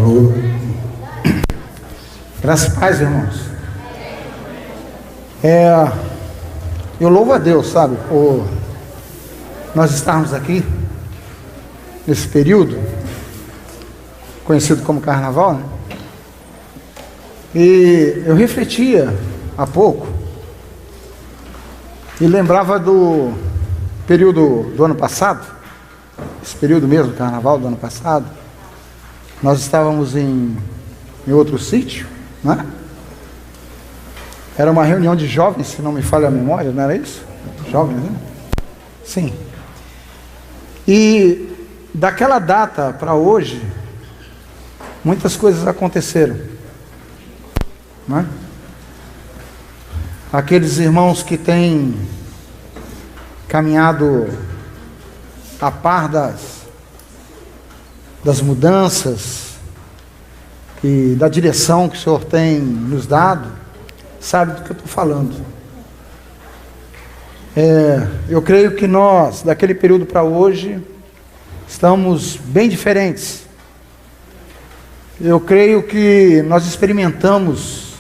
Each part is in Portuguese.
Alô. Graças a paz, irmãos. Eu louvo a Deus, sabe, por nós estarmos aqui nesse período conhecido como Carnaval, né? E eu refletia há pouco e lembrava do período do ano passado, esse período mesmo, Carnaval do ano passado. Nós estávamos em outro sítio, né? Era uma reunião de jovens, se não me falha a memória, não era isso? Jovens, né? Sim. E daquela data para hoje, muitas coisas aconteceram, né? Aqueles irmãos que têm caminhado a par das mudanças e da direção que o Senhor tem nos dado, sabe do que eu estou falando. Eu creio que nós, daquele período para hoje, estamos bem diferentes. Eu creio que nós experimentamos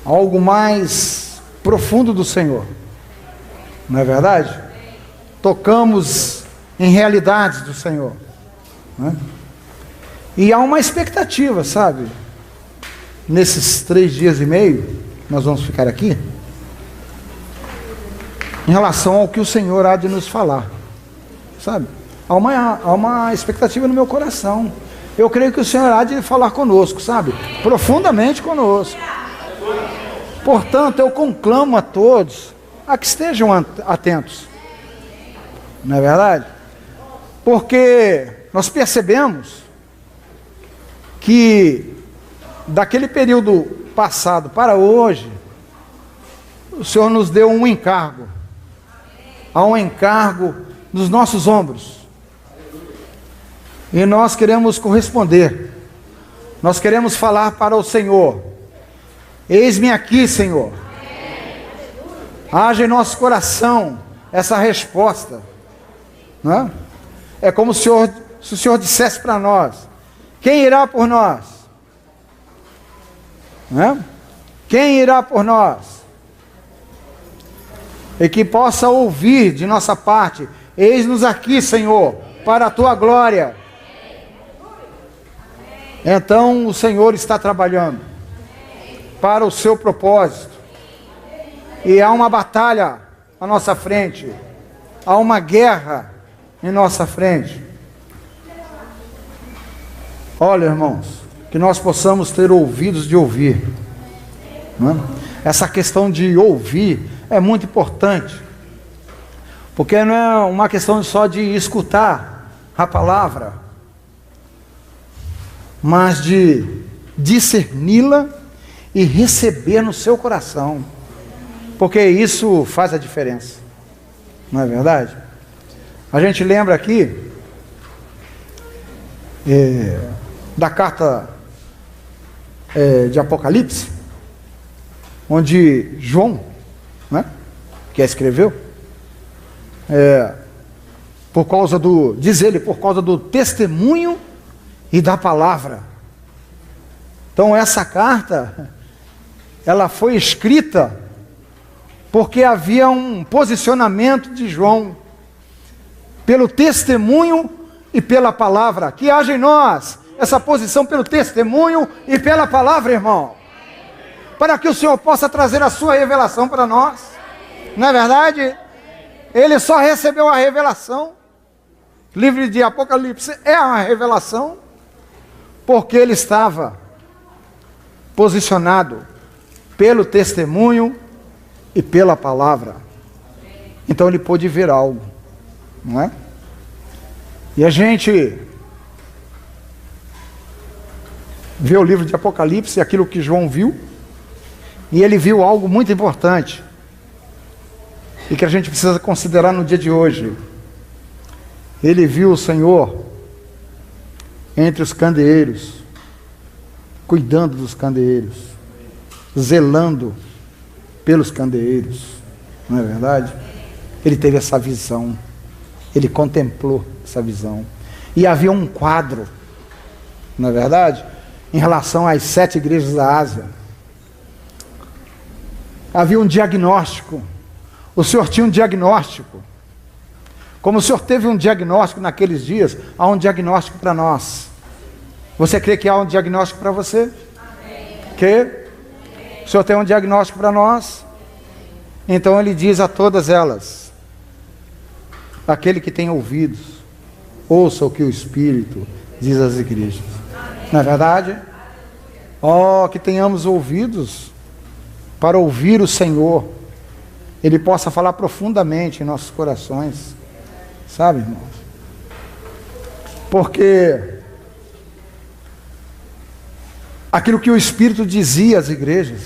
algo mais profundo do Senhor, não é verdade? Tocamos em realidades do Senhor, né? E há uma expectativa, sabe? Nesses 3 dias e meio, nós vamos ficar aqui, em relação ao que o Senhor há de nos falar, sabe? Há uma expectativa no meu coração. Eu creio que o Senhor há de falar conosco, sabe? Profundamente conosco. Portanto, eu conclamo a todos a que estejam atentos, não é verdade? Porque nós percebemos que daquele período passado para hoje, o Senhor nos deu um encargo. Há um encargo nos nossos ombros. E nós queremos corresponder. Nós queremos falar para o Senhor: eis-me aqui, Senhor. Haja em nosso coração essa resposta, não é? É como se o Senhor dissesse para nós: quem irá por nós? Não é? Quem irá por nós? E que possa ouvir de nossa parte: eis-nos aqui, Senhor, para a tua glória. Então o Senhor está trabalhando para o seu propósito. E há uma batalha à nossa frente. Há uma guerra em nossa frente. Olha, irmãos, que nós possamos ter ouvidos de ouvir, não é? Essa questão de ouvir é muito importante, porque não é uma questão só de escutar a palavra, mas de discerni-la e receber no seu coração, porque isso faz a diferença, não é verdade? A gente lembra aqui da carta de Apocalipse, onde João, né, que a escreveu, diz ele, por causa do testemunho e da palavra. Então essa carta, ela foi escrita porque havia um posicionamento de João, pelo testemunho e pela palavra. Que haja em nós essa posição pelo testemunho e pela palavra, irmão, para que o Senhor possa trazer a sua revelação para nós, não é verdade? Ele só recebeu a revelação. O livro de Apocalipse é uma revelação, porque ele estava posicionado pelo testemunho e pela palavra. Então ele pôde ver algo, não é? E a gente vê o livro de Apocalipse, aquilo que João viu, e ele viu algo muito importante, e que a gente precisa considerar no dia de hoje. Ele viu o Senhor entre os candeeiros, cuidando dos candeeiros, zelando pelos candeeiros, não é verdade? Ele teve essa visão, ele contemplou essa visão, e havia um quadro não é verdade? Em relação às 7 igrejas da Ásia. Havia um diagnóstico. O Senhor tinha um diagnóstico. Como o Senhor teve um diagnóstico naqueles dias, há um diagnóstico para nós. Você crê que há um diagnóstico para você? Amém. Que? O Senhor tem um diagnóstico para nós? Então Ele diz a todas elas: aquele que tem ouvidos, ouça o que o Espírito diz às igrejas. Não é verdade? Oh, que tenhamos ouvidos para ouvir o Senhor. Ele possa falar profundamente em nossos corações. Sabe, irmãos? Porque aquilo que o Espírito dizia às igrejas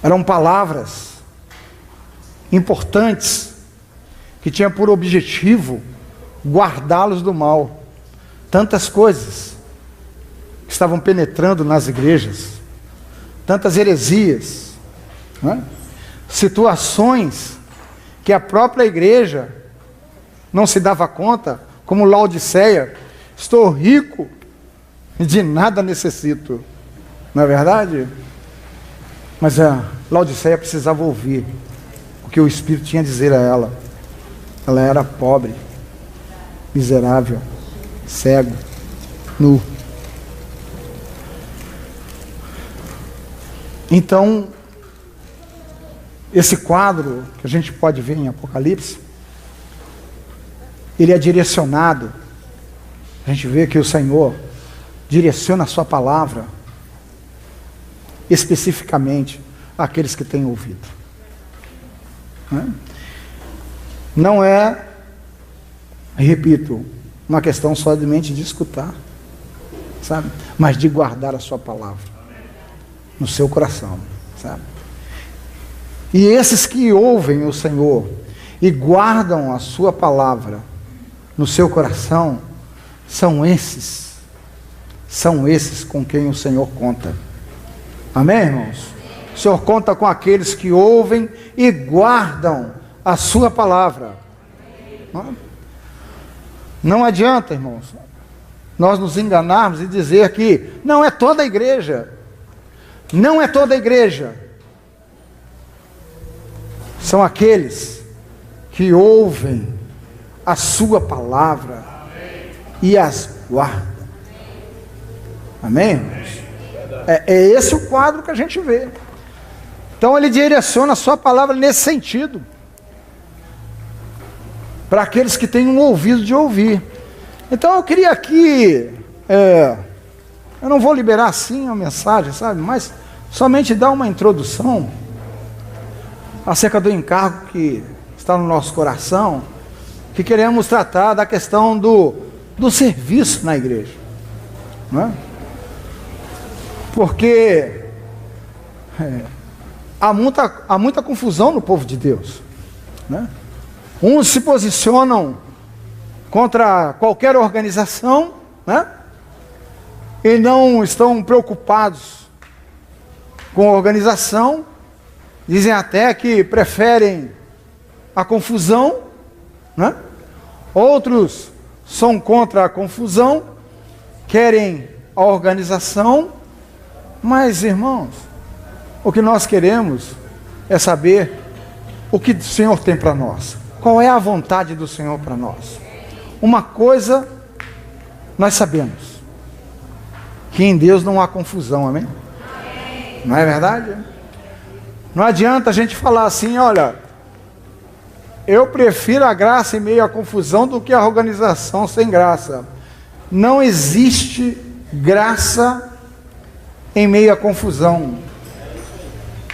eram palavras importantes que tinham por objetivo guardá-los do mal. Tantas coisas que estavam penetrando nas igrejas, tantas heresias, né? Situações que a própria igreja não se dava conta, como Laodiceia: estou rico, de nada necessito. Não é verdade? Mas a Laodiceia precisava ouvir o que o Espírito tinha a dizer a ela. Ela era pobre, miserável, cego, nu. Então, esse quadro que a gente pode ver em Apocalipse, ele é direcionado. A gente vê que o Senhor direciona a sua palavra especificamente àqueles que têm ouvido. Não é, repito, uma questão somente de escutar, sabe? Mas de guardar a sua palavra no seu coração, sabe? E esses que ouvem o Senhor e guardam a sua palavra no seu coração, são esses com quem o Senhor conta. Amém, irmãos? O Senhor conta com aqueles que ouvem e guardam a sua palavra. Não adianta, irmãos, nós nos enganarmos e dizer que não é toda a igreja. Não é toda a igreja. São aqueles que ouvem a sua palavra e as guardam. Amém, irmãos? É esse o quadro que a gente vê. Então ele direciona a sua palavra nesse sentido, para aqueles que têm um ouvido de ouvir. Então eu queria aqui, eu não vou liberar assim a mensagem, sabe, mas somente dar uma introdução acerca do encargo que está no nosso coração, que queremos tratar da questão do serviço na igreja, não é? Porque há muita confusão no povo de Deus, né? Uns se posicionam contra qualquer organização, né? E não estão preocupados com a organização, dizem até que preferem a confusão, né? Outros são contra a confusão, querem a organização. Mas, irmãos, o que nós queremos é saber o que o Senhor tem para nós. Qual é a vontade do Senhor para nós? Uma coisa nós sabemos, que em Deus não há confusão, amém? Não é verdade? Não adianta a gente falar assim: olha, eu prefiro a graça em meio à confusão do que a organização sem graça. Não existe graça em meio à confusão.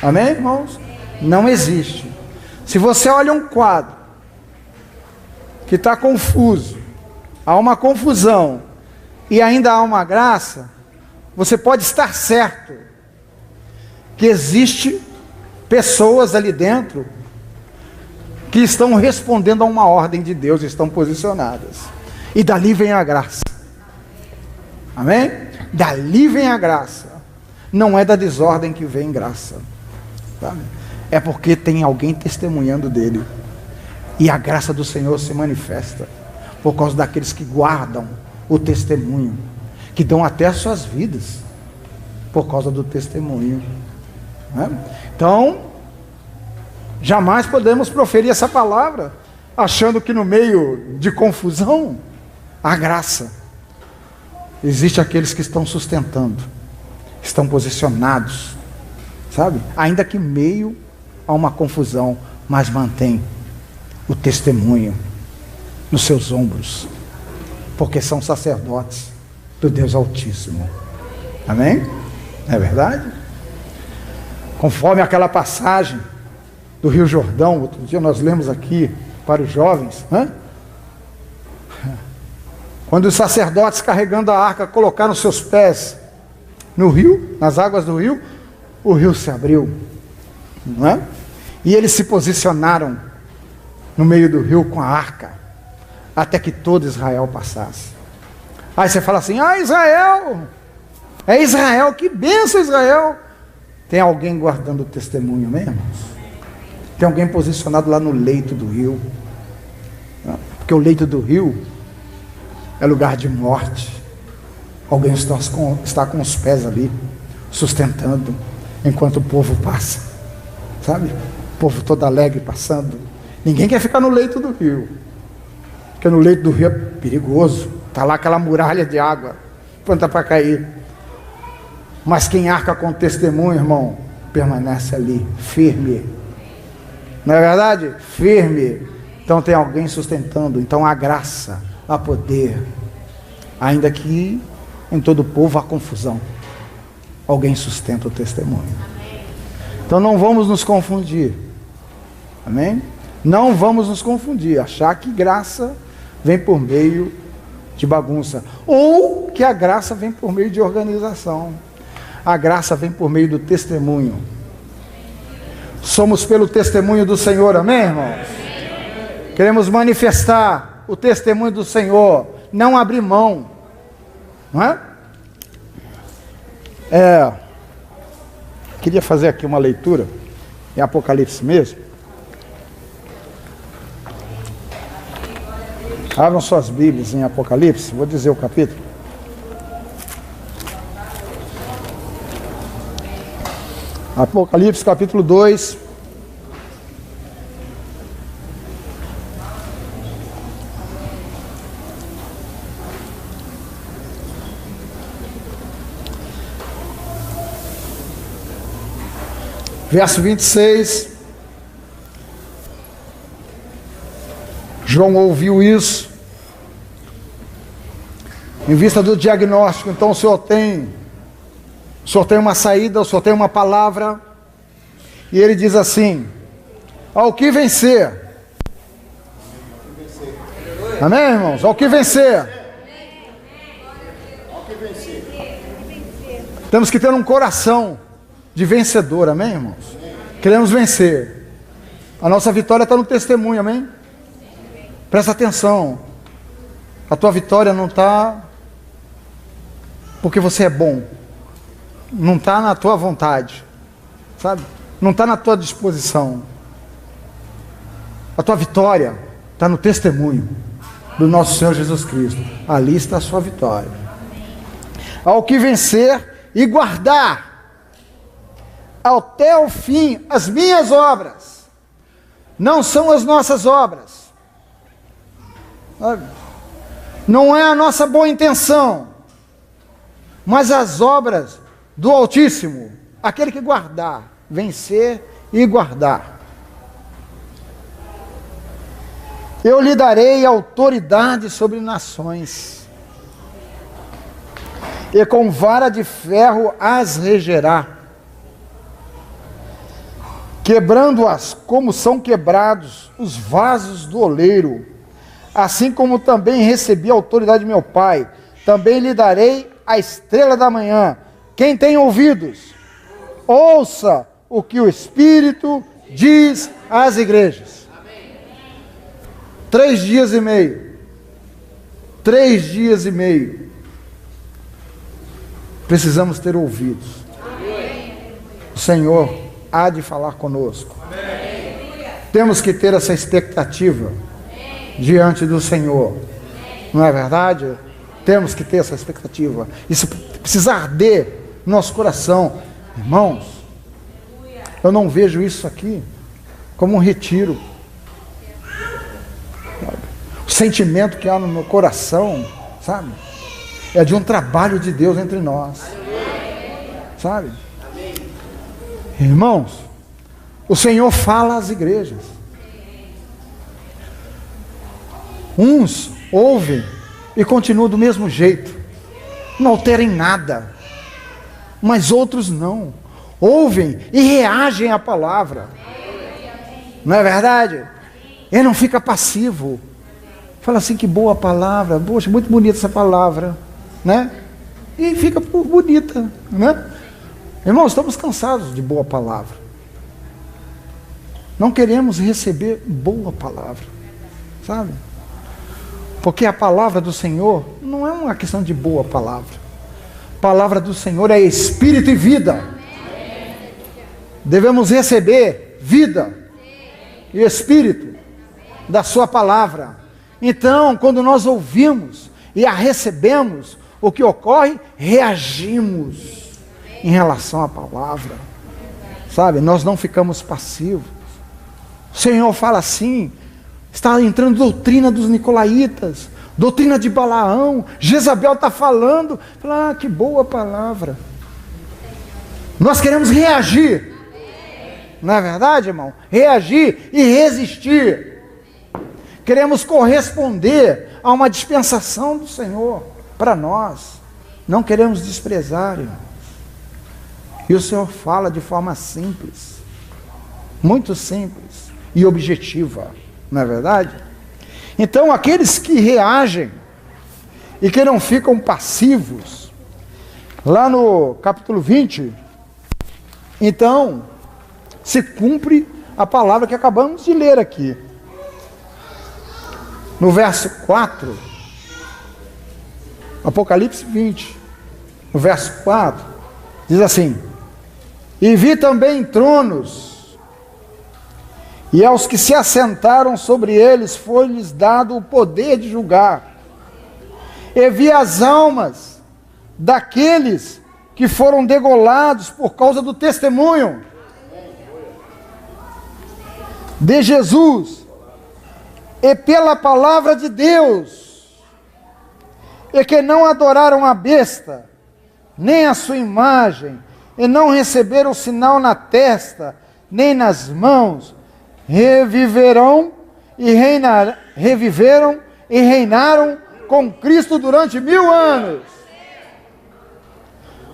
Amém, irmãos? Não existe. Se você olha um quadro que está confuso, há uma confusão e ainda há uma graça, você pode estar certo que existe pessoas ali dentro que estão respondendo a uma ordem de Deus, estão posicionadas, e dali vem a graça. Amém? Dali vem a graça. Não é da desordem que vem graça, tá? É porque tem alguém testemunhando dele, e a graça do Senhor se manifesta por causa daqueles que guardam o testemunho, que dão até as suas vidas por causa do testemunho, né? Então, jamais podemos proferir essa palavra achando que no meio de confusão há graça. Existem aqueles que estão sustentando, estão posicionados, sabe? Ainda que em meio a uma confusão, mas mantém o testemunho nos seus ombros, porque são sacerdotes do Deus Altíssimo. Amém? Não é verdade? Conforme aquela passagem do Rio Jordão, outro dia nós lemos aqui para os jovens, né? Quando os sacerdotes carregando a arca colocaram seus pés no rio, nas águas do rio, o rio se abriu, não é? E eles se posicionaram no meio do rio com a arca, até que todo Israel passasse. Aí você fala assim: ah, Israel, é Israel, que bênção Israel. Tem alguém guardando o testemunho mesmo? Tem alguém posicionado lá no leito do rio, porque o leito do rio é lugar de morte. Alguém está com os pés ali, sustentando, enquanto o povo passa, sabe? O povo todo alegre passando. Ninguém quer ficar no leito do rio, porque no leito do rio é perigoso, está lá aquela muralha de água, pronta para cair. Mas quem arca com testemunho, irmão, permanece ali, firme. Não é verdade? Firme. Então tem alguém sustentando. Então há graça, há poder, ainda que em todo o povo há confusão, alguém sustenta o testemunho. Então não vamos nos confundir. Amém? Não vamos nos confundir, achar que graça vem por meio de bagunça, ou que a graça vem por meio de organização. A graça vem por meio do testemunho. Somos pelo testemunho do Senhor, amém, irmãos? Queremos manifestar o testemunho do Senhor, não abrir mão, não é? Queria fazer aqui uma leitura em Apocalipse mesmo. Abram suas Bíblias em Apocalipse, vou dizer o capítulo. Apocalipse capítulo 2. Verso 26. João ouviu isso. Em vista do diagnóstico, então o Senhor tem uma saída, o Senhor tem uma palavra. E ele diz assim: ao que vencer. Amém, irmãos? Ao que vencer. Temos que ter um coração de vencedor, amém, irmãos? Queremos vencer. A nossa vitória está no testemunho, amém? Presta atenção. A tua vitória não está porque você é bom, não está na tua vontade, sabe? Não está na tua disposição. A tua vitória está no testemunho do nosso Senhor Jesus Cristo. Ali está a sua vitória. Ao que vencer e guardar até o fim as minhas obras. Não são as nossas obras, sabe? Não é a nossa boa intenção, mas as obras do Altíssimo, aquele que guardar, vencer e guardar. Eu lhe darei autoridade sobre nações, e com vara de ferro as regerá, quebrando-as como são quebrados os vasos do oleiro, assim como também recebi a autoridade de meu Pai, também lhe darei a estrela da manhã. Quem tem ouvidos, ouça o que o Espírito diz às igrejas. 3 dias e meio. 3 dias e meio. Precisamos ter ouvidos. O Senhor há de falar conosco. Temos que ter essa expectativa diante do Senhor. Não é verdade? Temos que ter essa expectativa. Isso precisa arder no nosso coração. Irmãos, eu não vejo isso aqui como um retiro. Sabe? O sentimento que há no meu coração, sabe? É de um trabalho de Deus entre nós. Sabe? Irmãos, o Senhor fala às igrejas. Uns ouvem e continuam do mesmo jeito, não alterem nada, mas outros não, ouvem e reagem à palavra, não é verdade? Ele não fica passivo, fala assim, que boa palavra, poxa, muito bonita essa palavra, né? E fica por bonita, né? Irmãos, estamos cansados de boa palavra, não queremos receber boa palavra, sabe? Porque a palavra do Senhor não é uma questão de boa palavra. A palavra do Senhor é espírito e vida. Devemos receber vida e espírito da sua palavra. Então, quando nós ouvimos e a recebemos, o que ocorre? Reagimos em relação à palavra. Sabe? Nós não ficamos passivos. O Senhor fala assim, está entrando doutrina dos nicolaítas, doutrina de Balaão, Jezabel está falando, fala, que boa palavra. Nós queremos reagir, não é verdade, irmão? Reagir e resistir. Queremos corresponder a uma dispensação do Senhor para nós. Não queremos desprezar, irmãos. E o Senhor fala de forma simples, muito simples e objetiva. Não é verdade? Então, aqueles que reagem e que não ficam passivos, lá no capítulo 20, então, se cumpre a palavra que acabamos de ler aqui. No verso 4, Apocalipse 20, no verso 4, diz assim: e vi também tronos, e aos que se assentaram sobre eles foi-lhes dado o poder de julgar. E vi as almas daqueles que foram degolados por causa do testemunho de Jesus e pela palavra de Deus, e que não adoraram a besta, nem a sua imagem, e não receberam o sinal na testa, nem nas mãos, reviveram e reinaram com Cristo durante 1000 anos.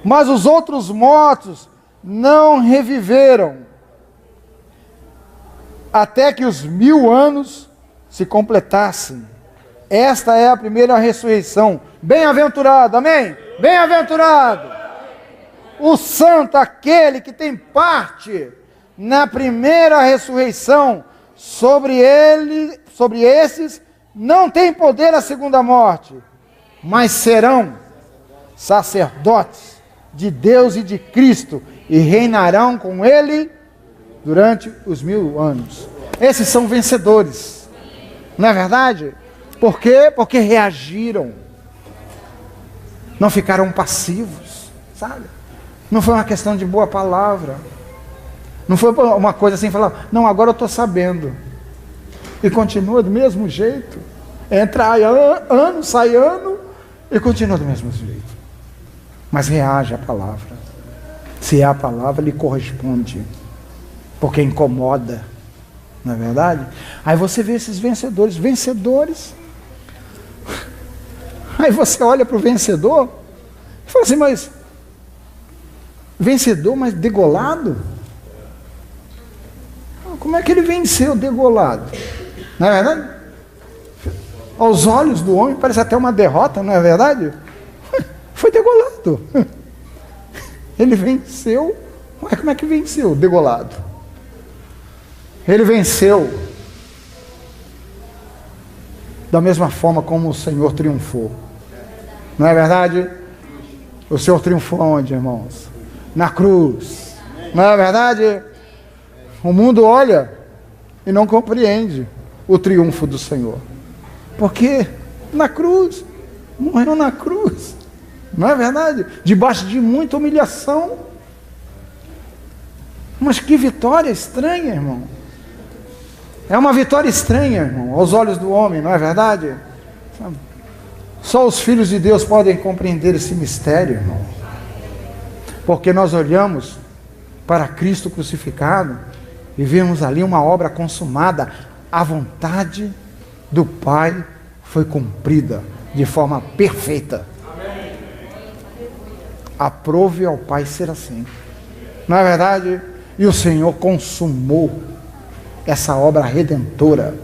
Mas os outros mortos não reviveram, até que os 1000 anos se completassem. Esta é a primeira ressurreição. Bem-aventurado, amém? Bem-aventurado o santo, aquele que tem parte na primeira ressurreição. Sobre esses não tem poder a segunda morte, mas serão sacerdotes de Deus e de Cristo, e reinarão com ele durante os 1000 anos. Esses são vencedores, não é verdade? Por quê? Porque reagiram, não ficaram passivos, sabe? Não foi uma questão de boa palavra, não foi uma coisa assim, falar, não, agora eu estou sabendo, e continua do mesmo jeito, entra ano, sai ano, e continua do mesmo jeito, mas reage à palavra. Se é a palavra, lhe corresponde, porque incomoda, não é verdade? Aí você vê esses vencedores, aí você olha para o vencedor, e fala assim, mas, vencedor, mas degolado? Como é que ele venceu degolado? Não é verdade? Aos olhos do homem parece até uma derrota, não é verdade? Foi degolado. Ele venceu. Mas como é que venceu degolado? Ele venceu da mesma forma como o Senhor triunfou. Não é verdade? O Senhor triunfou onde, irmãos? Na cruz. Não é verdade? O mundo olha e não compreende o triunfo do Senhor. Porque na cruz Morreu na cruz. Não é verdade? Debaixo de muita humilhação. Mas que vitória estranha, irmão. É uma vitória estranha, irmão, aos olhos do homem, não é verdade? Só os filhos de Deus podem compreender esse mistério, irmão. Porque nós olhamos para Cristo crucificado e vemos ali uma obra consumada. A vontade do Pai foi cumprida de forma perfeita. Aprove ao Pai ser assim. Não é verdade? E o Senhor consumou essa obra redentora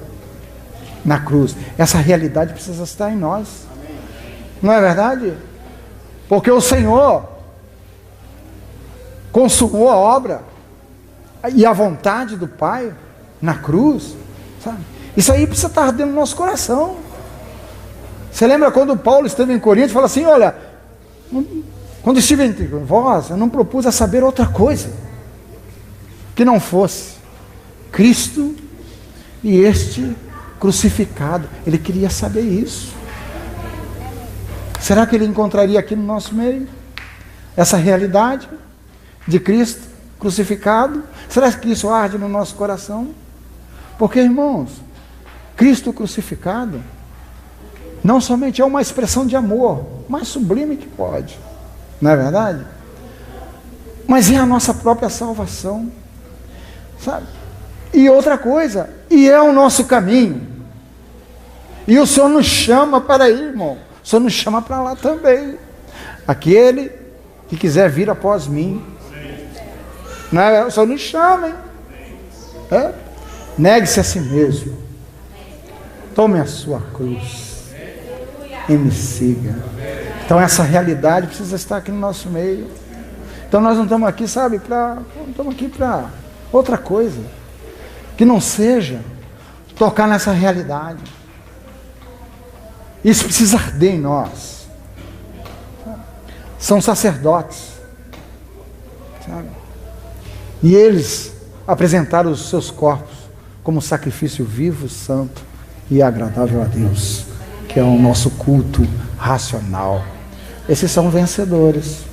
na cruz. Essa realidade precisa estar em nós. Não é verdade? Porque o Senhor consumou a obra e a vontade do Pai na cruz, sabe? Isso aí precisa estar ardendo no nosso coração. Você lembra quando Paulo esteve em Corinto e falou assim: olha, quando estive entre vós, eu não propus a saber outra coisa que não fosse Cristo e este crucificado. Ele queria saber isso. Será que ele encontraria aqui no nosso meio essa realidade de Cristo crucificado? Será que isso arde no nosso coração? Porque, irmãos, Cristo crucificado não somente é uma expressão de amor mais sublime que pode, não é verdade? Mas é a nossa própria salvação, sabe? E outra coisa, e é o nosso caminho. E o Senhor nos chama para ir, irmão. O Senhor nos chama para lá também. Aquele que quiser vir após mim, né? O Senhor nos chama, hein? É? Negue-se a si mesmo. Tome a sua cruz e me siga. Então essa realidade precisa estar aqui no nosso meio. Então nós não estamos aqui, sabe, não estamos aqui para outra coisa que não seja tocar nessa realidade. Isso precisa arder em nós. São sacerdotes, sabe? E eles apresentaram os seus corpos como sacrifício vivo, santo e agradável a Deus, que é o nosso culto racional. Esses são vencedores.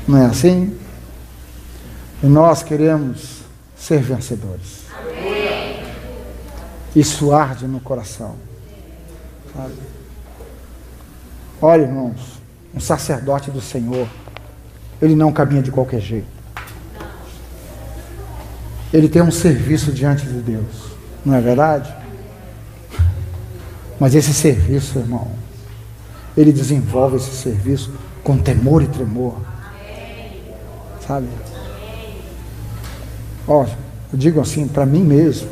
Não é assim? E nós queremos ser vencedores. Isso arde no coração, sabe? Olha, irmãos, um sacerdote do Senhor, ele não caminha de qualquer jeito. Ele tem um serviço diante de Deus, não é verdade? Mas esse serviço, irmão, ele desenvolve esse serviço com temor e tremor, sabe? Ó, eu digo assim para mim mesmo,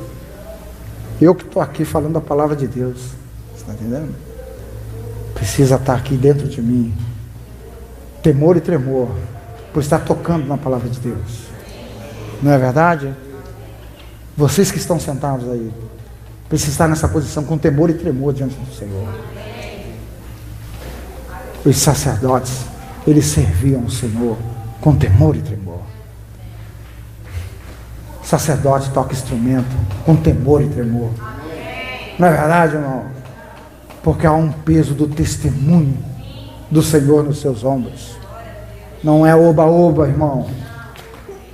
eu que estou aqui falando a palavra de Deus, você está entendendo? Precisa estar aqui dentro de mim temor e tremor por estar tocando na palavra de Deus, não é verdade? Vocês que estão sentados aí precisam estar nessa posição com temor e tremor diante do Senhor. Os sacerdotes, eles serviam o Senhor com temor e tremor. O sacerdote toca instrumento com temor e tremor. Não é verdade, irmão? Porque há um peso do testemunho do Senhor nos seus ombros. Não é oba-oba, irmão.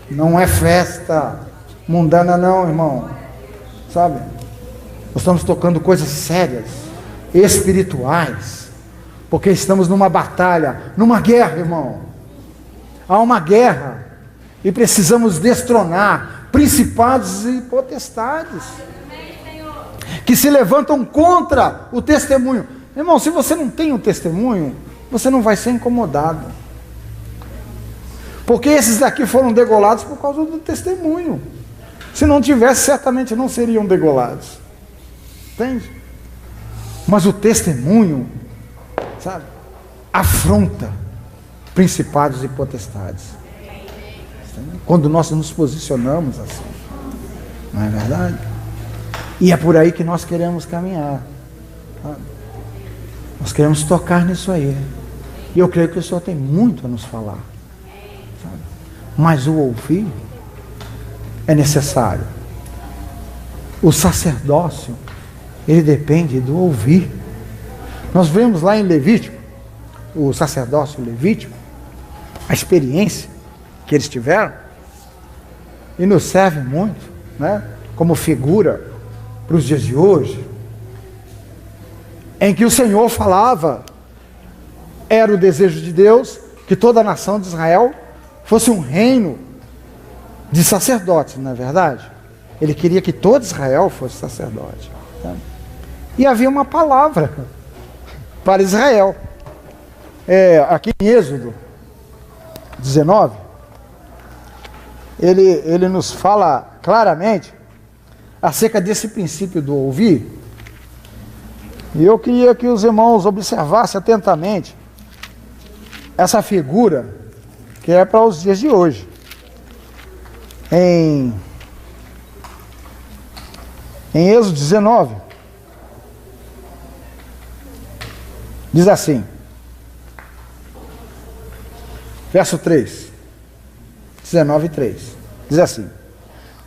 Não é festa mundana, não, irmão. Sabe? Nós estamos tocando coisas sérias, espirituais, porque estamos numa batalha, numa guerra, irmão. Há uma guerra e precisamos destronar principados e potestades que se levantam contra o testemunho. Irmão, se você não tem um testemunho, você não vai ser incomodado, porque esses daqui foram degolados por causa do testemunho. Se não tivesse, certamente não seriam degolados. Entende? Mas o testemunho, sabe, afronta principados e potestades. Entende? Quando nós nos posicionamos assim, não é verdade? E é por aí que nós queremos caminhar, sabe? Nós queremos tocar nisso aí. E eu creio que o Senhor tem muito a nos falar, sabe? Mas o ouvir é necessário. O sacerdócio, ele depende do ouvir. Nós vemos lá em Levítico, o sacerdócio levítico, a experiência que eles tiveram, e nos serve muito, né, como figura para os dias de hoje, em que o Senhor falava, era o desejo de Deus, que toda a nação de Israel fosse um reino de sacerdotes, não é verdade? Ele queria que todo Israel fosse sacerdote. Tá? E havia uma palavra para Israel. Aqui em Êxodo 19, ele nos fala claramente acerca desse princípio do ouvir. E eu queria que os irmãos observassem atentamente essa figura que é para os dias de hoje. Em Êxodo 19, diz assim, verso 3, 19:3, diz assim: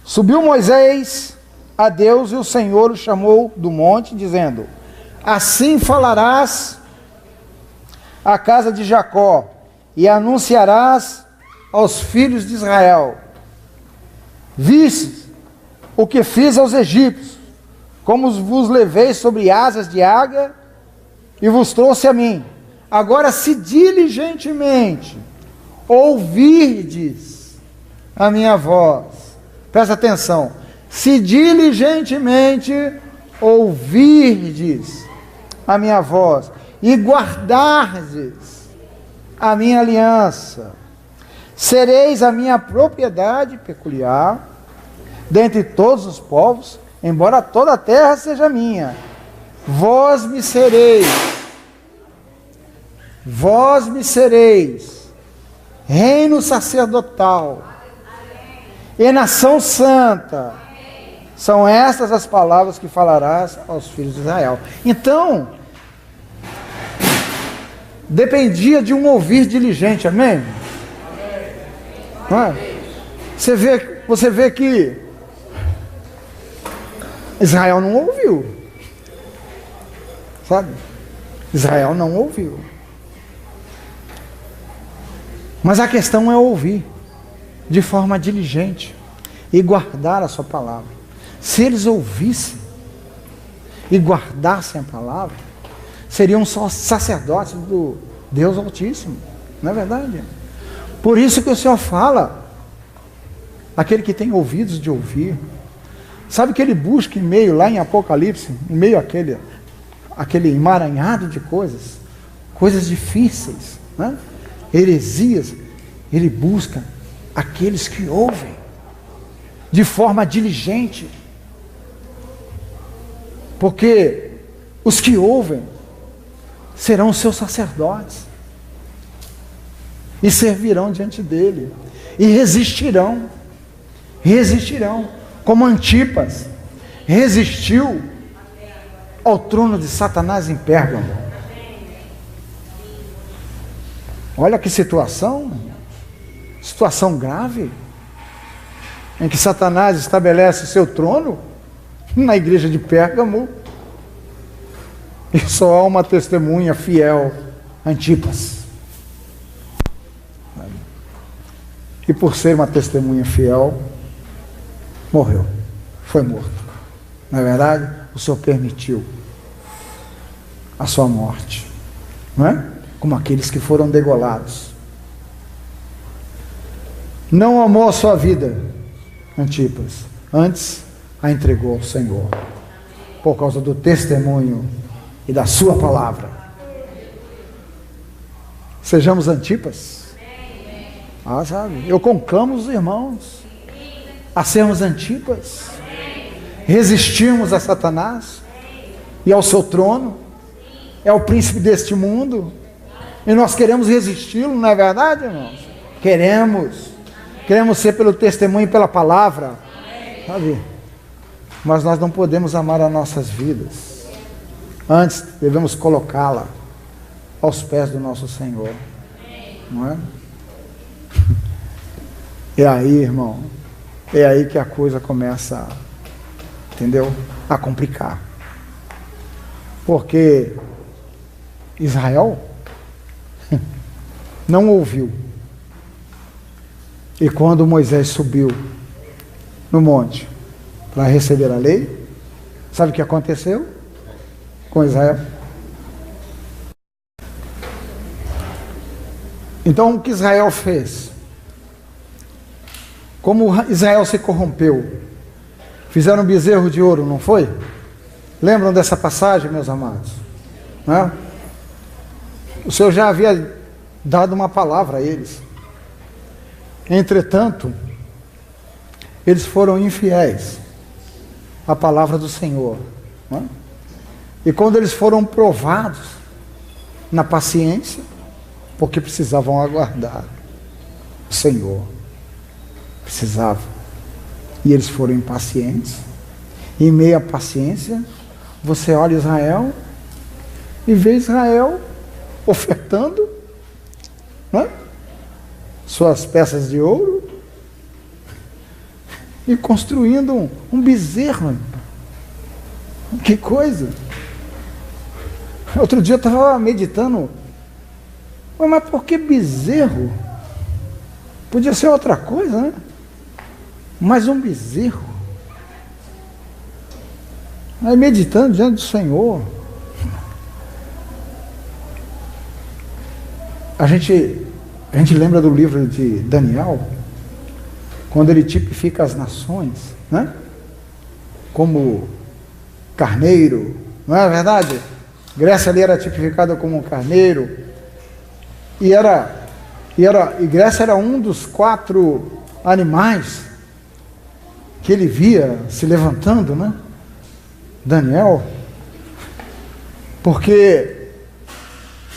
Subiu Moisés a Deus e o Senhor o chamou do monte, dizendo: Assim falarás à casa de Jacó e anunciarás aos filhos de Israel: Vistes o que fiz aos egípcios, como vos levei sobre asas de águia e vos trouxe a mim. Agora, se diligentemente ouvirdes a minha voz, presta atenção, se diligentemente ouvirdes a minha voz e guardardes a minha aliança, sereis a minha propriedade peculiar dentre todos os povos, embora toda a terra seja minha. Vós me sereis reino sacerdotal e nação santa. São estas as palavras que falarás aos filhos de Israel. Então, dependia de um ouvir diligente, amém? Não é? Você vê que Israel não ouviu, sabe? Israel não ouviu. Mas a questão é ouvir de forma diligente e guardar a sua palavra. Se eles ouvissem e guardassem a palavra, seriam só sacerdotes do Deus Altíssimo, não é verdade? Por isso que o Senhor fala, aquele que tem ouvidos de ouvir, sabe que ele busca em meio, lá em Apocalipse, em meio àquele emaranhado de coisas difíceis, né? Heresias, ele busca aqueles que ouvem de forma diligente, porque os que ouvem serão os seus sacerdotes e servirão diante dele e resistirão, como Antipas resistiu ao trono de Satanás em Pérgamo. Olha que situação grave, em que Satanás estabelece o seu trono na igreja de Pérgamo, e só há uma testemunha fiel, Antipas. E por ser uma testemunha fiel, morreu, foi morto. Na verdade, o Senhor permitiu a sua morte, não é? Como aqueles que foram degolados. Não amou a sua vida, Antipas, antes a entregou ao Senhor, por causa do testemunho e da sua palavra. Sejamos Antipas. Sabe, eu conclamo os irmãos a sermos Antipas, resistirmos a Satanás e ao seu trono. É o príncipe deste mundo e nós queremos resisti-lo, não é verdade, irmãos? Queremos ser pelo testemunho e pela palavra, sabe? Mas nós não podemos amar as nossas vidas. Antes devemos colocá-la aos pés do nosso Senhor, não é? É aí, irmão, é aí que a coisa começa, entendeu? A complicar. Porque Israel não ouviu. E quando Moisés subiu no monte para receber a lei, sabe o que aconteceu com Israel? Então o que Israel fez? Como Israel se corrompeu? Fizeram um bezerro de ouro, não foi? Lembram dessa passagem, meus amados? Não é? O Senhor já havia dado uma palavra a eles. Entretanto, eles foram infiéis à palavra do Senhor. Não é? E quando eles foram provados na paciência, porque precisavam aguardar o Senhor. Precisavam. E eles foram impacientes. E em meio à paciência, você olha Israel e vê Israel ofertando, né, suas peças de ouro e construindo um bezerro. Que coisa! Outro dia eu estava meditando, mas por que bezerro? Podia ser outra coisa, né? Mas um bezerro. Aí meditando diante do Senhor, a gente lembra do livro de Daniel, quando ele tipifica as nações, né? Como carneiro, não é verdade? Grécia ali era tipificada como um carneiro, e Grécia era um dos 4 animais que ele via se levantando, né? Daniel, porque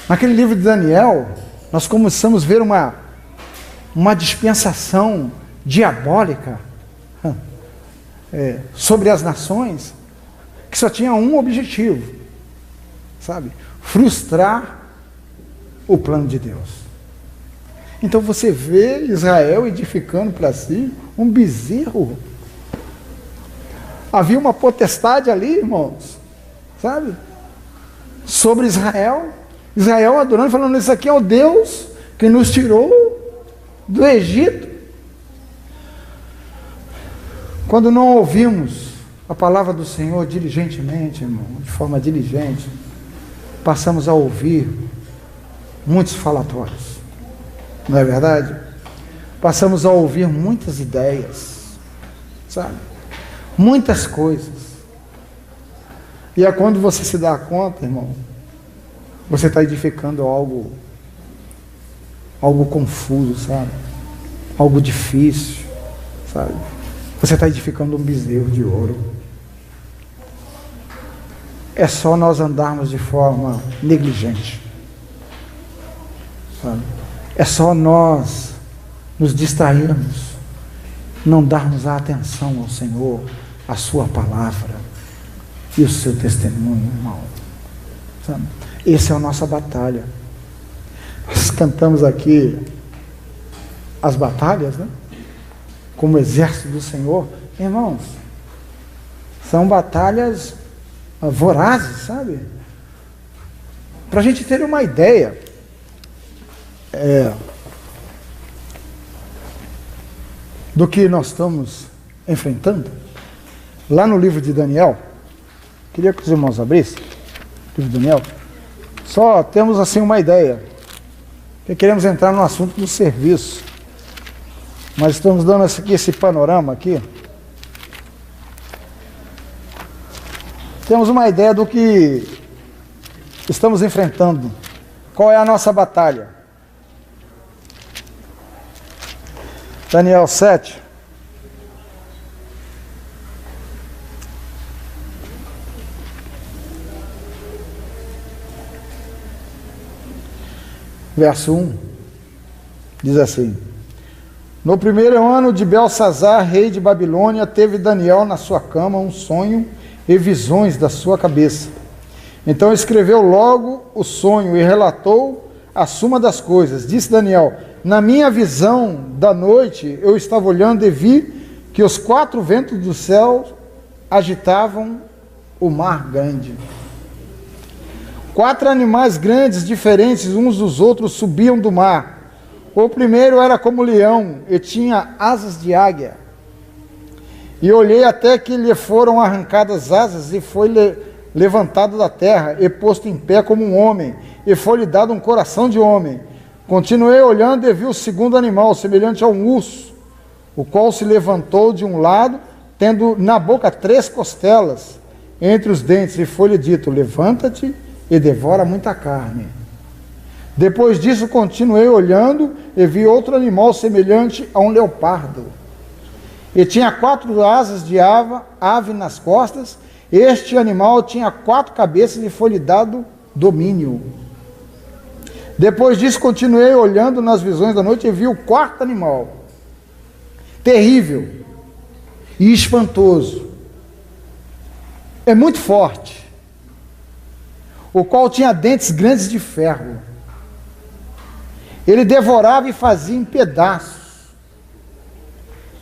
naquele livro de Daniel nós começamos a ver uma dispensação diabólica sobre as nações, que só tinha um objetivo, sabe? Frustrar o plano de Deus. Então você vê Israel edificando para si um bezerro. Havia uma potestade ali, irmãos, sabe? Sobre Israel. Israel adorando, falando, isso aqui é o Deus que nos tirou do Egito. Quando não ouvimos a palavra do Senhor diligentemente, irmão, de forma diligente, passamos a ouvir muitos falatórios, não é verdade? Passamos a ouvir muitas ideias, sabe? Muitas coisas. E é quando você se dá conta, irmão, você está edificando algo confuso, sabe? Algo difícil, sabe? Você está edificando um bezerro de ouro. É só nós andarmos de forma negligente, sabe? É só nós nos distrairmos, não darmos a atenção ao Senhor, a sua palavra e o seu testemunho, irmão, sabe? Essa é a nossa batalha. Nós cantamos aqui as batalhas, né? Como exército do Senhor. Irmãos, são batalhas vorazes, sabe? Para a gente ter uma ideia, do que nós estamos enfrentando, lá no livro de Daniel, queria que os irmãos abrissem o livro de Daniel, só temos assim uma ideia, que queremos entrar no assunto do serviço, mas estamos dando esse panorama aqui, temos uma ideia do que estamos enfrentando, qual é a nossa batalha. Daniel 7. Verso 1. Diz assim: no primeiro ano de Belsazar, rei de Babilônia, teve Daniel na sua cama um sonho e visões da sua cabeça. Então escreveu logo o sonho e relatou a suma das coisas. Disse Daniel: na minha visão da noite, eu estava olhando e vi que os 4 ventos do céu agitavam o mar grande. 4 animais grandes, diferentes uns dos outros, subiam do mar. O primeiro era como leão e tinha asas de águia. E olhei até que lhe foram arrancadas asas e foi levantado da terra e posto em pé como um homem, e foi-lhe dado um coração de homem. Continuei olhando e vi o segundo animal, semelhante a um urso, o qual se levantou de um lado, tendo na boca 3 costelas entre os dentes, e foi-lhe dito: levanta-te e devora muita carne. Depois disso continuei olhando e vi outro animal semelhante a um leopardo, e tinha 4 asas de ave nas costas. Este animal tinha 4 cabeças e foi-lhe dado domínio. Depois disso continuei olhando nas visões da noite e vi o 4º animal, terrível e espantoso, é muito forte, o qual tinha dentes grandes de ferro. Ele devorava e fazia em pedaços,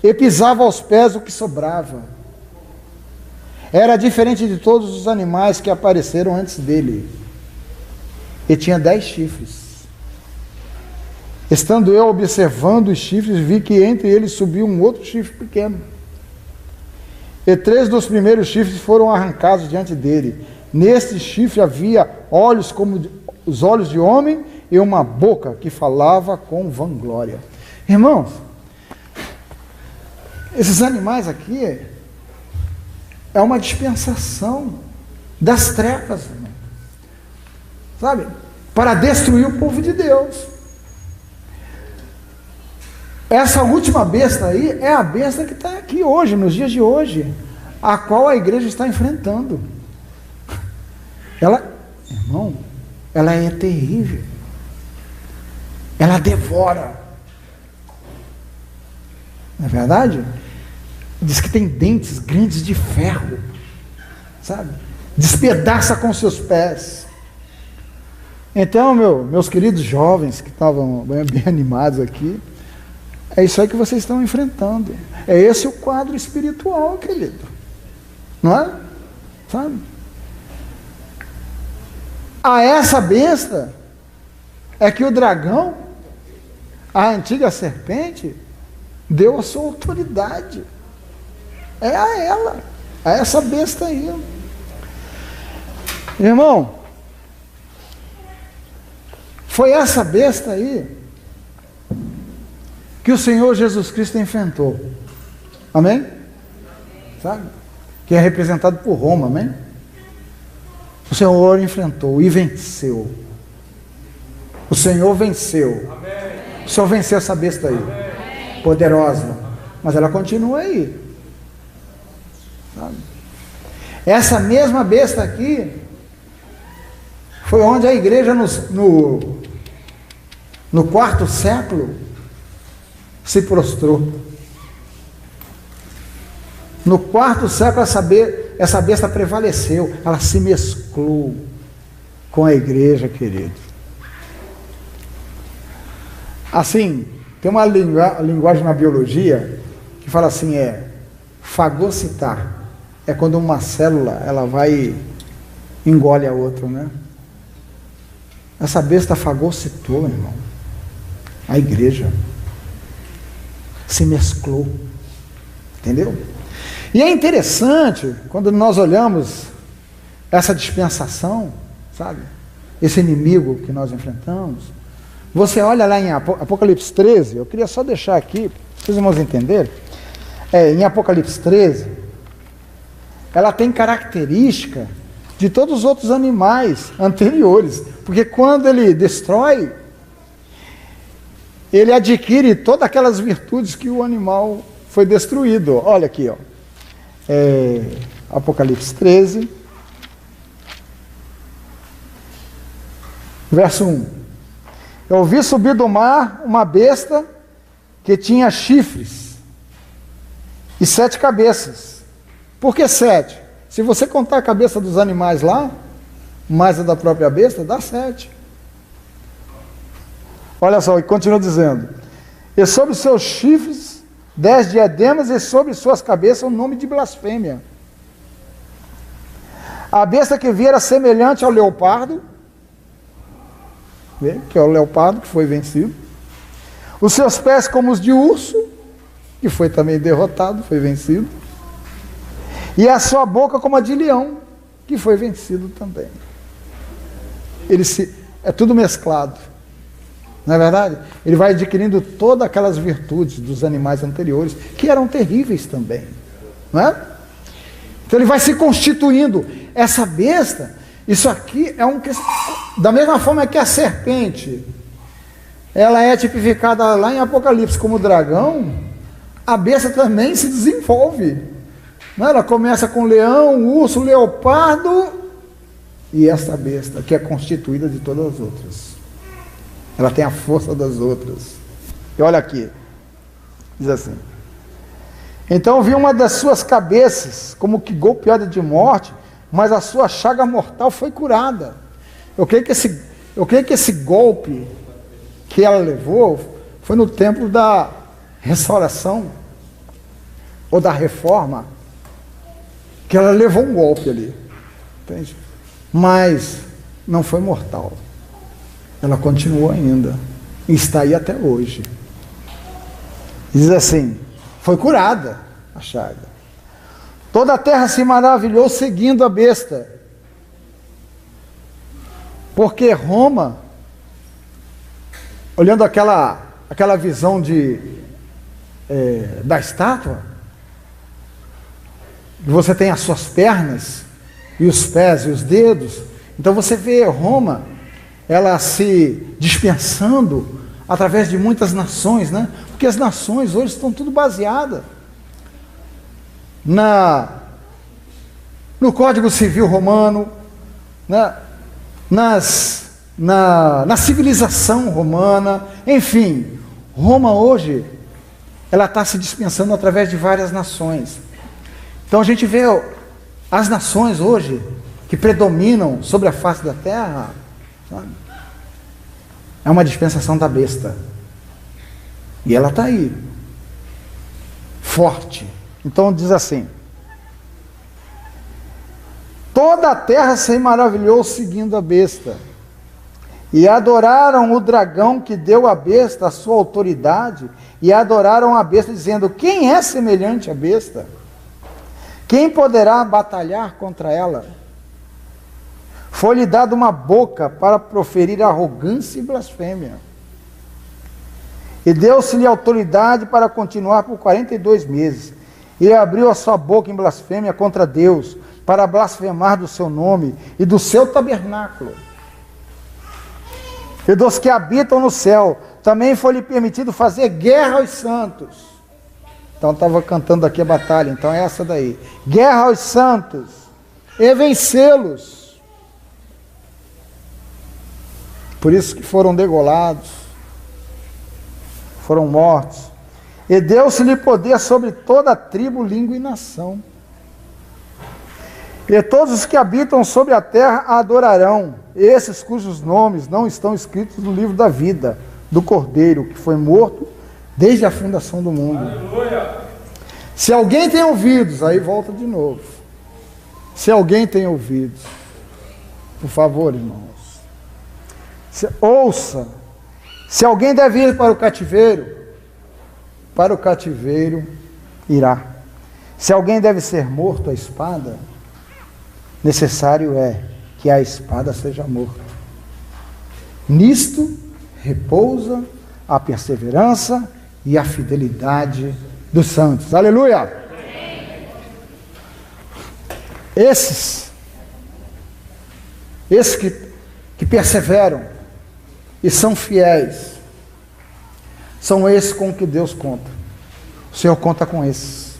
e pisava aos pés o que sobrava. Era diferente de todos os animais que apareceram antes dele, e tinha 10 chifres. Estando eu observando os chifres, vi que entre eles subiu um outro chifre pequeno, e 3 dos primeiros chifres foram arrancados diante dele. Neste chifre havia olhos como os olhos de homem, e uma boca que falava com vanglória. Irmãos, esses animais aqui é uma dispensação das trevas, irmão, sabe? Para destruir o povo de Deus. Essa última besta aí é a besta que está aqui hoje, nos dias de hoje, a qual a igreja está enfrentando. Ela, irmão, ela é terrível. Ela devora. Não é verdade? Diz que tem dentes grandes de ferro, sabe? Despedaça com seus pés. Então, meus queridos jovens que estavam bem animados aqui, é isso aí que vocês estão enfrentando. É esse o quadro espiritual, querido. Não é? Sabe? A essa besta é que o dragão, a antiga serpente, deu a sua autoridade. É a ela, a essa besta aí. Irmão, foi essa besta aí que o Senhor Jesus Cristo enfrentou. Amém? Sabe? Que é representado por Roma, amém? O Senhor enfrentou e venceu. O Senhor venceu. Amém. O Senhor venceu essa besta aí. Amém. Poderosa. Mas ela continua aí. Sabe? Essa mesma besta aqui foi onde a igreja no 4º século se prostrou. No 4º século essa besta prevaleceu, ela se mesclou com a igreja, querido. Assim, tem uma linguagem na biologia que fala assim, fagocitar. É quando uma célula, ela vai e engole a outra, né? Essa besta fagocitou, irmão. A igreja se mesclou. Entendeu? E é interessante, quando nós olhamos essa dispensação, sabe? Esse inimigo que nós enfrentamos. Você olha lá em Apocalipse 13, eu queria só deixar aqui, para os irmãos entenderem. Em Apocalipse 13, ela tem característica de todos os outros animais anteriores, porque quando ele destrói, ele adquire todas aquelas virtudes que o animal foi destruído. Olha aqui, ó. Apocalipse 13, verso 1. Eu vi subir do mar uma besta que tinha chifres e 7 cabeças. Por que 7? Se você contar a cabeça dos animais lá, mais a da própria besta, dá 7. Olha só, e continua dizendo: e sobre seus chifres 10 diademas, e sobre suas cabeças um nome de blasfêmia. A besta que vi era semelhante ao leopardo, que é o leopardo, que foi vencido. Os seus pés como os de urso, que foi também derrotado, foi vencido. E a sua boca como a de leão, que foi vencido também. É tudo mesclado. Não é verdade? Ele vai adquirindo todas aquelas virtudes dos animais anteriores, que eram terríveis também. Não é? Então ele vai se constituindo. Essa besta, isso aqui é da mesma forma que a serpente, ela é tipificada lá em Apocalipse como dragão, a besta também se desenvolve. Não é? Ela começa com leão, urso, leopardo, e esta besta, que é constituída de todas as outras. Ela tem a força das outras. E olha aqui, diz assim: então vi uma das suas cabeças como que golpeada de morte, mas a sua chaga mortal foi curada. Eu creio que esse golpe que ela levou foi no tempo da restauração ou da reforma, que ela levou um golpe ali, entende? Mas não foi mortal. Ela continuou ainda e está aí até hoje. Diz assim: foi curada a chaga. Toda a terra se maravilhou seguindo a besta, porque Roma, olhando aquela visão da estátua, você tem as suas pernas e os pés e os dedos. Então você vê Roma, ela se dispensando através de muitas nações, né? Porque as nações hoje estão tudo baseadas no Código Civil Romano, né? Na civilização romana, enfim. Roma hoje, ela está se dispensando através de várias nações. Então a gente vê as nações hoje que predominam sobre a face da terra, sabe? É uma dispensação da besta. E ela está aí, forte. Então diz assim: toda a terra se maravilhou seguindo a besta, e adoraram o dragão que deu à besta a sua autoridade, e adoraram a besta, dizendo: quem é semelhante à besta? Quem poderá batalhar contra ela? Foi-lhe dada uma boca para proferir arrogância e blasfêmia. E deu-se-lhe autoridade para continuar por 42 meses. E abriu a sua boca em blasfêmia contra Deus, para blasfemar do seu nome e do seu tabernáculo. E dos que habitam no céu, também foi-lhe permitido fazer guerra aos santos. Então estava cantando aqui a batalha, então é essa daí. Guerra aos santos, e vencê-los. Por isso que foram degolados, foram mortos. E deu-se-lhe poder sobre toda a tribo, língua e nação. E todos os que habitam sobre a terra a adorarão, esses cujos nomes não estão escritos no livro da vida do Cordeiro, que foi morto desde a fundação do mundo. Aleluia! Se alguém tem ouvidos, aí volta de novo. Se alguém tem ouvidos, por favor, irmãos, ouça. Se alguém deve ir para o cativeiro irá. Se alguém deve ser morto à espada, necessário é que a espada seja morta. Nisto repousa a perseverança e a fidelidade dos santos. Aleluia! Esses que perseveram e são fiéis, são esses com que Deus conta. O Senhor conta com esses.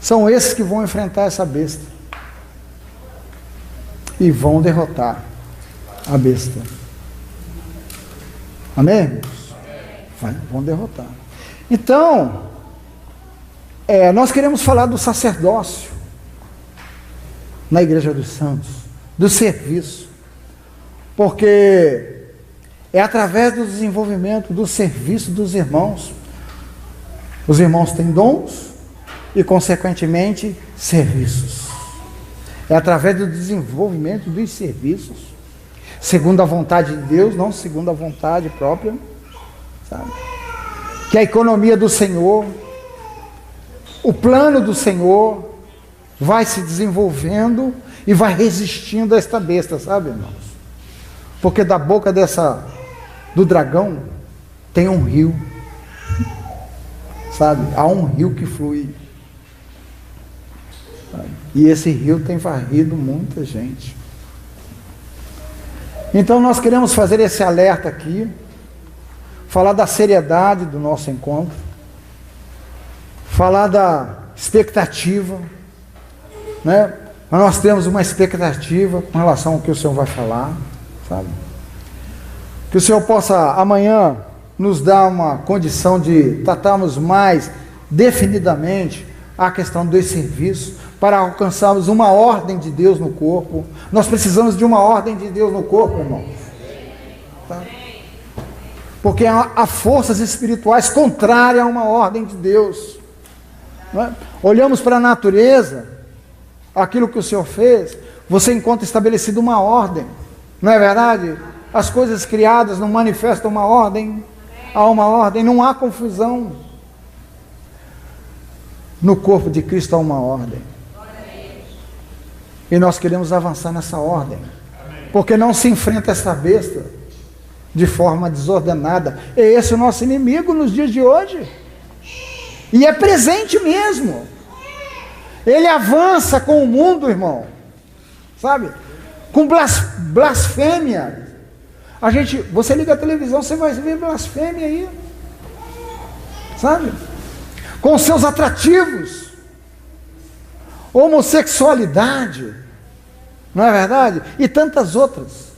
São esses que vão enfrentar essa besta e vão derrotar a besta. Amém, irmãos? Vão derrotar. Então, nós queremos falar do sacerdócio na Igreja dos Santos, do serviço, porque é através do desenvolvimento do serviço dos irmãos. Os irmãos têm dons e, consequentemente, serviços. É através do desenvolvimento dos serviços segundo a vontade de Deus, não segundo a vontade própria, sabe? Que a economia do Senhor, o plano do Senhor vai se desenvolvendo e vai resistindo a esta besta, sabe, irmãos? Porque da boca do dragão tem um rio, sabe? Há um rio que flui. Sabe? E esse rio tem varrido muita gente. Então nós queremos fazer esse alerta aqui, falar da seriedade do nosso encontro, falar da expectativa, né? Nós temos uma expectativa com relação ao que o Senhor vai falar, sabe? Que o Senhor possa amanhã nos dar uma condição de tratarmos mais definidamente a questão dos serviços, para alcançarmos uma ordem de Deus no corpo. Nós precisamos de uma ordem de Deus no corpo, irmãos. Tá? Porque há forças espirituais contrárias a uma ordem de Deus. Não é? Olhamos para a natureza, aquilo que o Senhor fez, você encontra estabelecido uma ordem. Não é verdade? As coisas criadas não manifestam uma ordem. Há uma ordem, não há confusão. No corpo de Cristo há uma ordem. E nós queremos avançar nessa ordem. Porque não se enfrenta essa besta de forma desordenada. É esse o nosso inimigo nos dias de hoje. E é presente mesmo. Ele avança com o mundo, irmão. Sabe? Com blasfêmia. Você liga a televisão, você vai ver blasfêmia aí. Sabe? Com seus atrativos. Homossexualidade, não é verdade? E tantas outras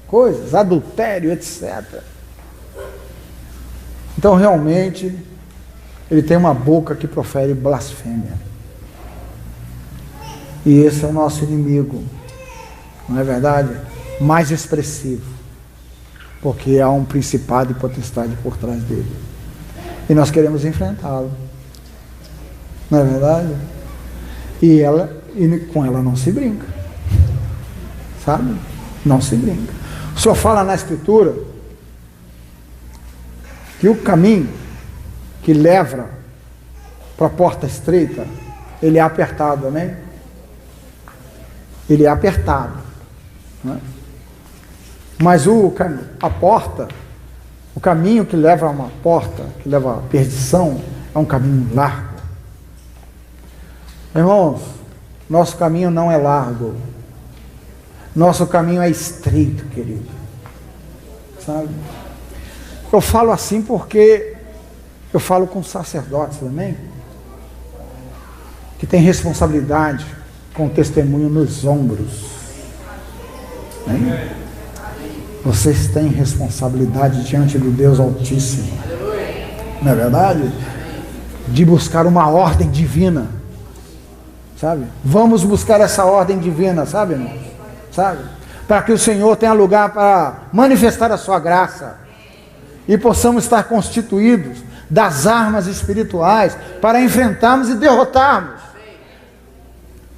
coisas, adultério, etc. Então, realmente, ele tem uma boca que profere blasfêmia. E esse é o nosso inimigo, não é verdade? Mais expressivo, porque há um principado e potestade por trás dele. E nós queremos enfrentá-lo, não é verdade? E com ela não se brinca, sabe? Não se brinca. O Senhor fala na Escritura que o caminho que leva para a porta estreita, ele é apertado, amém? Ele é apertado, né? Mas a porta, o caminho que leva a uma porta, que leva à perdição, é um caminho largo. Irmãos, nosso caminho não é largo, nosso caminho é estreito, querido, sabe? Eu falo assim porque eu falo com sacerdotes também, que tem responsabilidade com o testemunho nos ombros, né? Vocês têm responsabilidade diante do Deus Altíssimo, não é verdade? De buscar uma ordem divina. Sabe? Vamos buscar essa ordem divina, sabe, irmãos? Sabe? Para que o Senhor tenha lugar para manifestar a sua graça e possamos estar constituídos das armas espirituais para enfrentarmos e derrotarmos,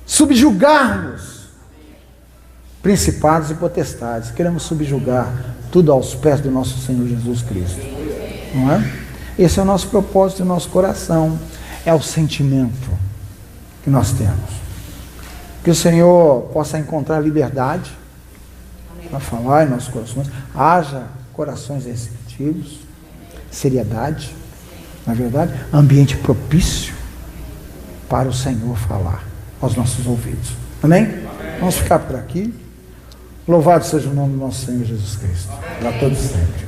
subjugarmos principados e potestades. Queremos subjugar tudo aos pés do nosso Senhor Jesus Cristo, não é? Esse é o nosso propósito e o nosso coração, é o sentimento que nós temos. Que o Senhor possa encontrar liberdade para falar em nossos corações, haja corações receptivos, seriedade, na verdade, ambiente propício para o Senhor falar aos nossos ouvidos. Amém? Vamos ficar por aqui. Louvado seja o nome do nosso Senhor Jesus Cristo, para todos sempre.